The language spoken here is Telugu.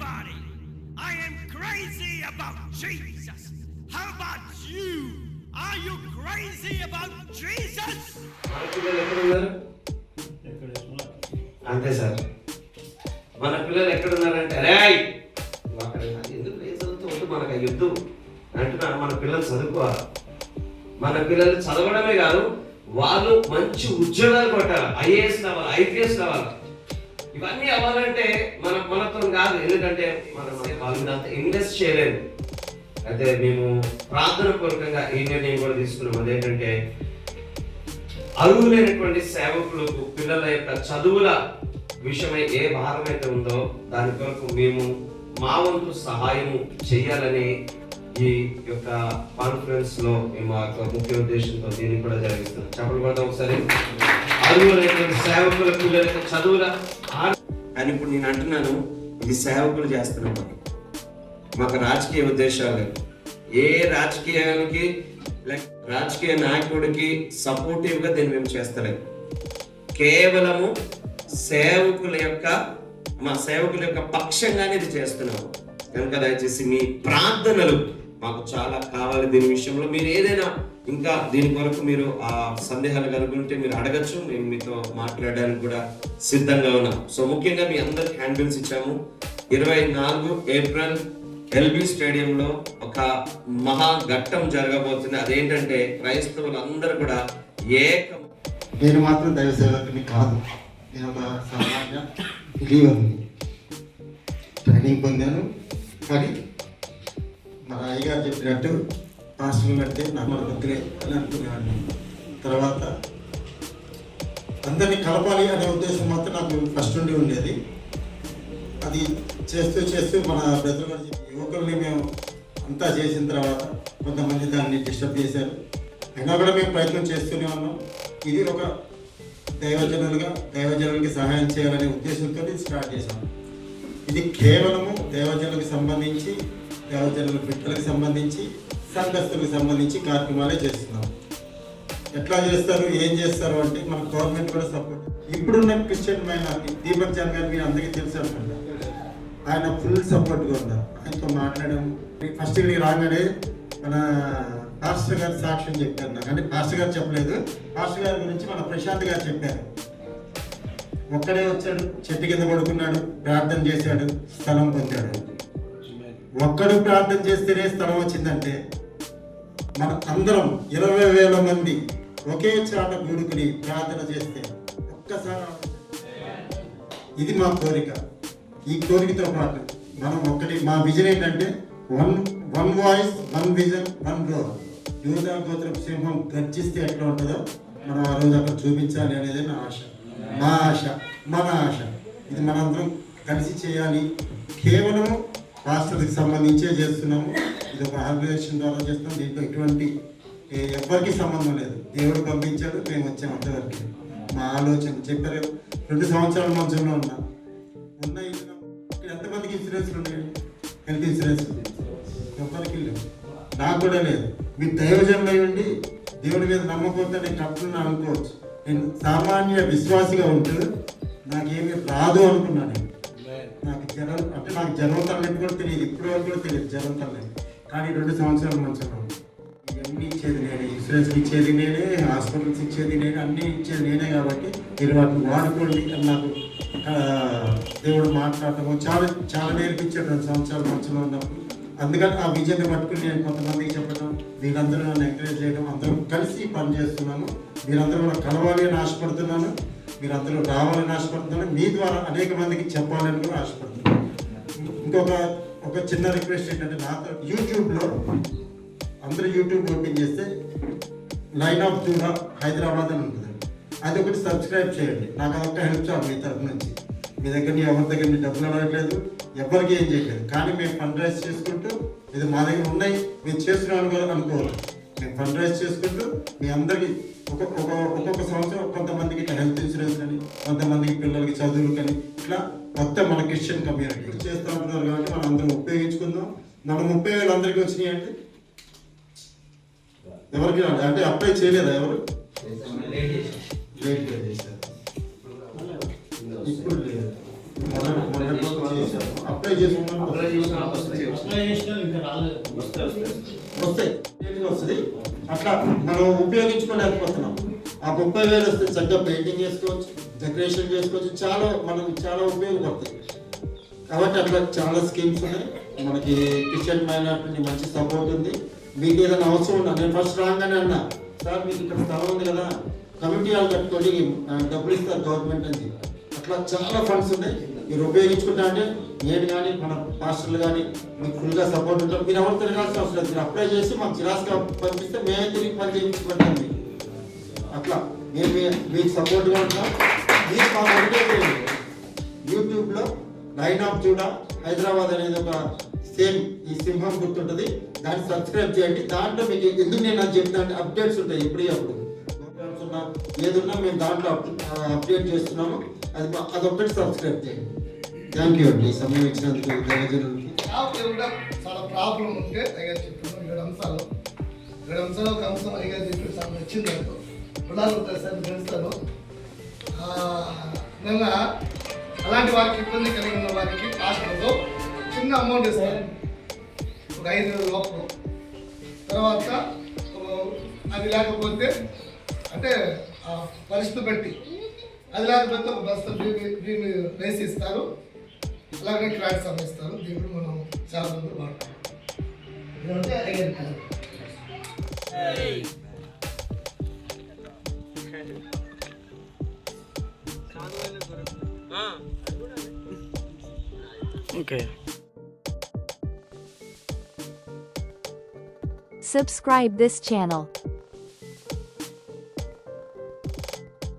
everybody. I am crazy about Jesus. How about you? Are you crazy about Jesus? అంతే సార్. మన పిల్లలు ఎక్కడున్నారంటే రేయ్ ఎందుకు చదువుతూ మనకు అయ్యొద్దు అంటున్నా. మన పిల్లలు చదువుకోవాలి. మన పిల్లలు చదవడమే కాదు, వాళ్ళు మంచి ఉద్యోగాలు కొట్టాలి. ఐఏఎస్ కావాలి, ఐపీఎస్ కావాలి. ఇవన్నీ అవ్వాలంటే మనతో కాదు. ఎందుకంటే మనం వాళ్ళ మీద అంత ఇన్వెస్ట్ చేయలేము. అయితే మేము ప్రార్థన పూర్వకంగా ఈ నిర్ణయం కూడా తీసుకున్నాం. అదేంటంటే అర్హులైనటువంటి సేవకులకు పిల్లల యొక్క చదువుల విషయమై ఏ భారం అయితే ఉందో దాని కొరకు మేము మా వంతు సహాయము చేయాలని ఈ యొక్క కాన్ఫరెన్స్ లో మేము ఆ ముఖ్య ఉద్దేశంతో దీన్ని కూడా జరిగిస్తున్నాం. చెప్పడం ఒకసారి అర్హులైనటువంటి సేవకుల పిల్లలకి చదువుల. కానీ ఇప్పుడు నేను అంటున్నాను, ఇది సేవకులు చేస్తున్నాం. మాకు రాజకీయ ఉద్దేశాలు లేవు. ఏ రాజకీయానికి రాజకీయ నాయకుడికి సపోర్టివ్ గా దీన్ని మేము చేస్తలేము. కేవలము మా సేవకుల యొక్క పక్షంగానే ఇది చేస్తున్నాము. కనుక దయచేసి మీ ప్రార్థనలు మాకు చాలా కావాలి. దీని విషయంలో మీరు ఏదైనా ఇంకా దీని కొరకు మీరు ఆ సందేహాలు కనుకుంటే మీరు అడగచ్చు. మేము మీతో మాట్లాడడానికి కూడా సిద్ధంగా ఉన్నాం. సో ముఖ్యంగా మీ అందరికి హ్యాండ్ బిల్స్ ఇచ్చాము. 24 ఏప్రిల్ ఎల్బీ స్టేడియంలో ఒక మహా ఘట్టం జరగబోతుంది. అదేంటంటే క్రైస్తవులందరూ కూడా ఏకం. నేను మాత్రం దైవ సేవకుని కాదు, నేను ఒక సామాన్య బిలీవర్ని. ట్రైనింగ్ పొందాను. కానీ మా అయ్యగారు చెప్పినట్టు పాస్టర్ అంటే నా మనకొద్దులే అని అనుకునేవాడిని. తర్వాత అందరినీ కలపాలి అనే ఉద్దేశం మాత్రం నాకు ఫస్ట్ నుండి ఉండేది. అది చేస్తూ మన బ్రదర్ యువకుల్ని మేము అంతా చేసిన తర్వాత కొంతమంది దాన్ని డిస్టర్బ్ చేశారు. అయినా కూడా మేము ప్రయత్నం చేస్తూనే ఉన్నాం. ఇది ఒక దైవజనులకి సహాయం చేయాలనే ఉద్దేశంతో స్టార్ట్ చేశాం. ఇది కేవలము దైవజనులకు సంబంధించి, దైవజనుల బిడ్డలకు సంబంధించి, సంఘస్థులకు సంబంధించి కార్యక్రమాలే చేస్తున్నాం. ఎట్లా చేస్తారు, ఏం చేస్తారు అంటే మన గవర్నమెంట్ కూడా సపోర్ట్. ఇప్పుడున్న క్రిస్టియన్ మైనారిటీ దీపక్ జాన్ గారు మీరు అందరికీ తెలుసు అనుకుంటా. ఆయన ఫుల్ సపోర్ట్గా ఉన్నారు. ఆయనతో మాట్లాడాము. ఫస్ట్ ఇక్కడికి రాగానే మన పాస్టర్ గారు సాక్ష్యం చెప్పారు నాకు. అంటే పాస్టర్ గారు చెప్పలేదు, పాస్టర్ గారి గురించి మన ప్రశాంత్ గారు చెప్పారు. ఒక్కడే వచ్చాడు, చెట్టు కింద పడుకున్నాడు, ప్రార్థన చేశాడు, స్థలం పొందాడు. ఒక్కడు ప్రార్థన చేస్తేనే స్థలం వచ్చిందంటే మన అందరం 20,000 మంది ఒకే చాట గూడుకుని ప్రార్థన చేస్తే ఒక్కసారి. ఇది మా కోరిక. ఈ కోరికతో పాటు మనం ఒక్కటి, మా విజన్ ఏంటంటే one voice, one vision, one role. యూదా గోత్రపు సింహం గర్జిస్తే ఎట్లా ఉంటుందో మనం ఆ రోజు అక్కడ చూపించాలి అనేది నా ఆశ, మా ఆశ, మన ఆశ. ఇది మనందరం కలిసి చేయాలి. కేవలం రాష్ట్రానికి సంబంధించే చేస్తున్నాము. ఇది ఒక ఆర్గనైజేషన్ ద్వారా చేస్తున్నాం. దీంట్లో ఎటువంటి ఎవరికి సంబంధం లేదు. దేవుడు పంపించాడు, మేము వచ్చాము అంతవరకు. మా ఆలోచన చెప్పారు. 2 సంవత్సరాల మంచంలో ఉన్నా. ఇక్కడ ఎంతమందికి ఇన్సూరెన్స్లు ఉన్నాయి? హెల్త్ ఇన్సూరెన్స్ ఎవరికి లేవు, నాకు కూడా లేదు. మీ దైవజనులై ఉండి దేవుడి మీద నమ్మకంతో నేను కట్టున్నా అనుకోవచ్చు. నేను సామాన్య విశ్వాసిగా ఉంటూ నాకేమీ రాదు అనుకున్నాను. నాకు జనవతరం కూడా తెలియదు, ఇప్పటి వరకు కూడా తెలియదు జనవతరం. కానీ 2 సంవత్సరాల మంచంలో ఇవన్నీ ఇచ్చేది నేనే, ఇన్సూరెన్స్ ఇచ్చేది నేనే, హాస్పిటల్స్ ఇచ్చేది నేనే, అన్నీ ఇచ్చేది నేనే. కాబట్టి మీరు వాటిని వాడుకోండి అని నాకు దేవుడు మాట్లాడటము చాలా నేర్పించాడు 2 సంవత్సరాల మంచంలో ఉన్నప్పుడు. అందుకని ఆ విజయాన్ని పట్టుకుని నేను కొంతమందికి చెప్పడం, మీరందరూ నన్ను ఎంకరేజ్ చేయడం, అందరం కలిసి పనిచేస్తున్నాము. మీరందరూ కూడా కలవాలి అని ఆశపడుతున్నాను, మీరందరూ రావాలని ఆశపడుతున్నాను, మీ ద్వారా అనేక మందికి చెప్పాలని కూడా ఆశపడుతున్నాను. ఒక చిన్న రిక్వెస్ట్ ఏంటంటే, నాతో యూట్యూబ్లో అందరూ యూట్యూబ్ ఓపెన్ చేస్తే లైన్ ఆఫ్ జూడా హైదరాబాద్ అని ఉంటుంది. అది ఒకటి సబ్స్క్రైబ్ చేయండి. నాకు అదొక హెల్ప్ చాలు మీ తరఫు నుంచి. మీ దగ్గర ఎవరి దగ్గర డబ్బులు అడగట్లేదు, ఎవరికి ఏం చేయట్లేదు. కానీ మేము ఫండ్ రైజ్ చేసుకుంటూ, ఇది మా దగ్గర ఉన్నాయి, మేము చేస్తున్నామని కూడా అనుకోవాలి. మేము ఫండ్ రైజ్ చేసుకుంటూ మీ అందరికీ ఒక్కొక్క సంవత్సరం కొంతమందికి ఇట్లా హెల్త్ ఇన్సూరెన్స్ అని, కొంతమందికి పిల్లలకి చదువులు కానీ, ఇట్లా మొత్తం మన క్రిస్టియన్ కమ్యూనిటీ చేస్తూ ఉంటున్నారు. కాబట్టి మనం అందరం ఉపయోగించుకుందాం. మన 30,000 అందరికీ వచ్చినాయి అంటే ఎవరికి అంటే అప్లై చేయలేదా? ఎవరు లేట్గా చేశారు. ఇప్పుడు లేదు, మొన్న చేశారు. అప్లై చేసుకున్నాను అప్లై చేసిన వాళ్ళకి వస్తాయి. వస్తాయి పెయింటింగ్ వస్తుంది. అట్లా మనం ఉపయోగించుకోలేకపోతున్నాం. ఆ 30,000 వస్తే చక్కగా పెయింటింగ్ చేసుకోవచ్చు, డెకరేషన్ చేసుకోవచ్చు, చాలా ఉపయోగపడతాయి. కాబట్టి అట్లా చాలా స్కీమ్స్ ఉన్నాయి. మనకి క్రిస్టియన్ మైనారిటీ మంచి సపోర్ట్ ఉంది. మీకు ఏదైనా అవసరం ఉన్నా నేను ఫస్ట్ రాగానే అన్నా, సార్ మీకు ఇక్కడ స్థలం ఉంది కదా, కమిటీ హాల్ కట్టుకొని డబ్బులు ఇస్తారు గవర్నమెంట్ అని. అట్లా చాలా ఫండ్స్ ఉన్నాయి. మీరు ఉపయోగించుకుంటా అంటే నేను కానీ మన పాస్టర్లు కానీ మీకు ఫుల్గా సపోర్ట్ ఉంటాం. మీరు ఎవరు తిరగాల్సిన అవసరం లేదు. మీరు అప్లై చేసి మాకు చిరాస్గా పంపిస్తే మేమే తిరిగి పని చేయించుకుంటాం. అట్లా మేము మీకు సపోర్ట్గా ఉంటాం. మీరు మా యూట్యూబ్లో లైన్ ఆఫ్ జూడా హైదరాబాద్ అనేది ఒక సేమ్ ఈ సింహం గుర్తుంటుంది, దాన్ని సబ్స్క్రైబ్ చేయండి. దాంట్లో మీకు ఎందుకు నేను అది చెప్తాను అంటే అప్డేట్స్ ఉంటాయి ఎప్పటికప్పుడు. ఏదున్నా మేము దాంట్లో అప్డేట్ చేస్తున్నాము. అదొక్కటి సబ్స్క్రైబ్ చేయండి. థ్యాంక్ యూ అండి సమయం ఇచ్చినందుకు దైవజనులకి. చాలా ప్రాబ్లం ఉంటే అయ్యా చెప్తున్నాం. 7 అంశాలు ఒక అంశం అయ్యా చెప్పి చాలా నచ్చింది నాకు. గుణాలు సార్ తెలుస్తాను. నిన్న అలాంటి వారికి ఇబ్బంది కలిగి ఉన్న వారికి పాస్టర్లో చిన్న అమౌంట్ ఇస్తారు, ఒక 5,000 లోపల. తర్వాత అది లేకపోతే అంటే పరిస్థితి బట్టి అది లేకపోతే ఒక బస్తా భూమి వేసి ఇస్తారు. అలాగే క్రాక్స్ అమ్మిస్తారు. దీంట్లో మనం చాలా మంది వాడతాం. Okay. Subscribe this channel.